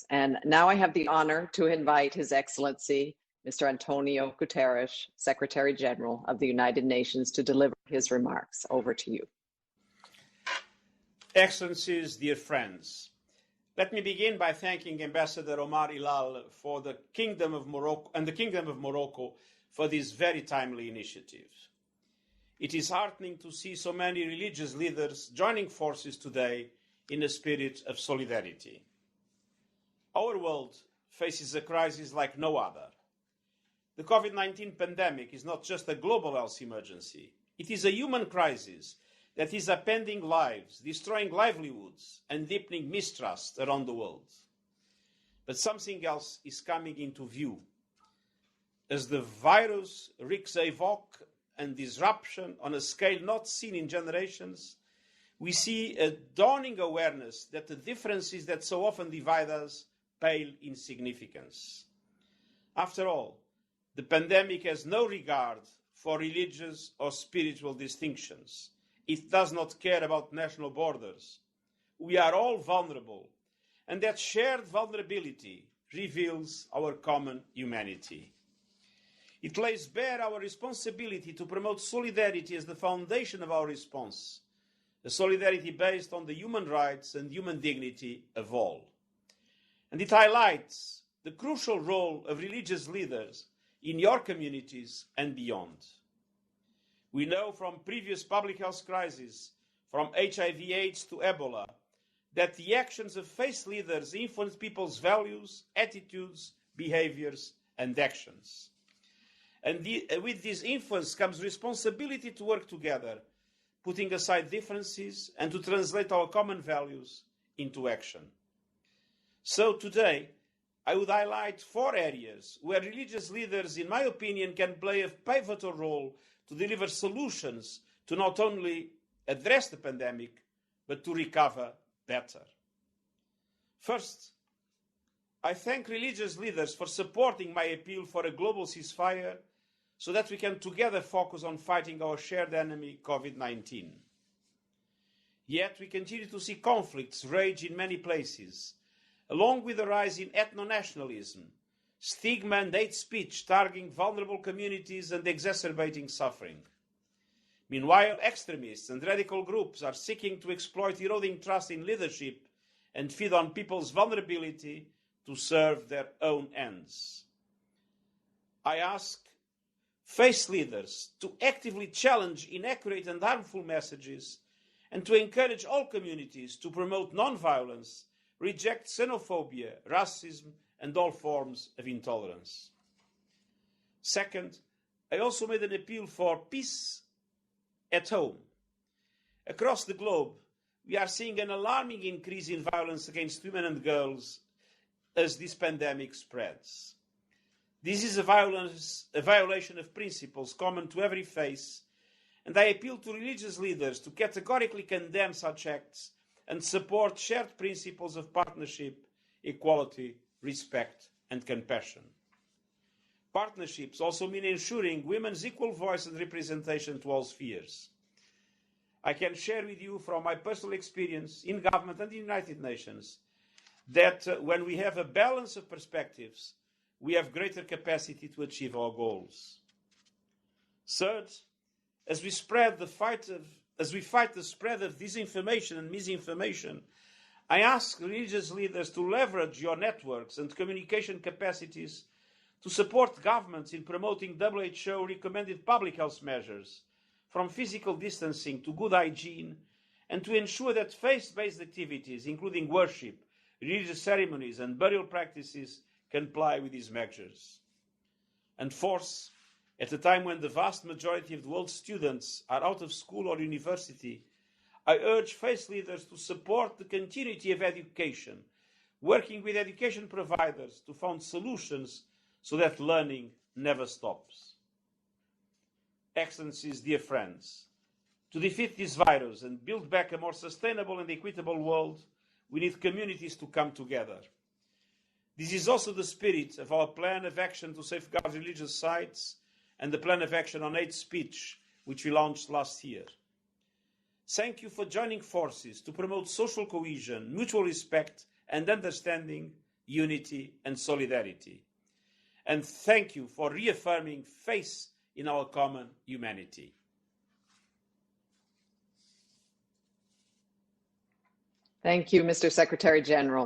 And now I have the honor to invite His Excellency, Mr. António Guterres, Secretary-General of the United Nations, to deliver his remarks. Over to you. Excellencies, dear friends, let me begin by thanking Ambassador Omar Hilal for the Kingdom of Morocco for this very timely initiative. It is heartening to see so many religious leaders joining forces today in a spirit of solidarity. Our world faces a crisis like no other. The COVID-19 pandemic is not just a global health emergency. It is a human crisis that is upending lives, destroying livelihoods, and deepening mistrust around the world. But something else is coming into view. As the virus wreaks havoc and disruption on a scale not seen in generations, we see a dawning awareness that the differences that so often divide us pale in significance. After all, the pandemic has no regard for religious or spiritual distinctions. It does not care about national borders. We are all vulnerable, and that shared vulnerability reveals our common humanity. It lays bare our responsibility to promote solidarity as the foundation of our response, a solidarity based on the human rights and human dignity of all. And it highlights the crucial role of religious leaders in your communities and beyond. We know from previous public health crises, from HIV/AIDS to Ebola, that the actions of faith leaders influence people's values, attitudes, behaviors, and actions. And with this influence comes responsibility to work together, putting aside differences and to translate our common values into action. So today, I would highlight 4 areas where religious leaders, in my opinion, can play a pivotal role to deliver solutions to not only address the pandemic, but to recover better. First, I thank religious leaders for supporting my appeal for a global ceasefire so that we can together focus on fighting our shared enemy, COVID-19. Yet we continue to see conflicts rage in many places, along with the rise in ethno-nationalism, stigma and hate speech targeting vulnerable communities and exacerbating suffering. Meanwhile, extremists and radical groups are seeking to exploit eroding trust in leadership and feed on people's vulnerability to serve their own ends. I ask faith leaders to actively challenge inaccurate and harmful messages and to encourage all communities to promote non-violence, reject xenophobia, racism, and all forms of intolerance. Second, I also made an appeal for peace at home. Across the globe, we are seeing an alarming increase in violence against women and girls as this pandemic spreads. This is a violation of principles common to every faith, and I appeal to religious leaders to categorically condemn such acts and support shared principles of partnership, equality, respect, and compassion. Partnerships also mean ensuring women's equal voice and representation to all spheres. I can share with you from my personal experience in government and the United Nations that when we have a balance of perspectives, we have greater capacity to achieve our goals. Third, as we fight the spread of disinformation and misinformation, I ask religious leaders to leverage your networks and communication capacities to support governments in promoting WHO recommended public health measures, from physical distancing to good hygiene, and to ensure that faith-based activities, including worship, religious ceremonies, and burial practices, comply with these measures. And fourth, at a time when the vast majority of the world's students are out of school or university, I urge faith leaders to support the continuity of education, working with education providers to find solutions so that learning never stops. Excellencies, dear friends, to defeat this virus and build back a more sustainable and equitable world, we need communities to come together. This is also the spirit of our plan of action to safeguard religious sites and the plan of action on hate speech, which we launched last year. Thank you for joining forces to promote social cohesion, mutual respect and understanding unity, and solidarity. And thank you for reaffirming faith in our common humanity. Thank you, Mr. Secretary-General.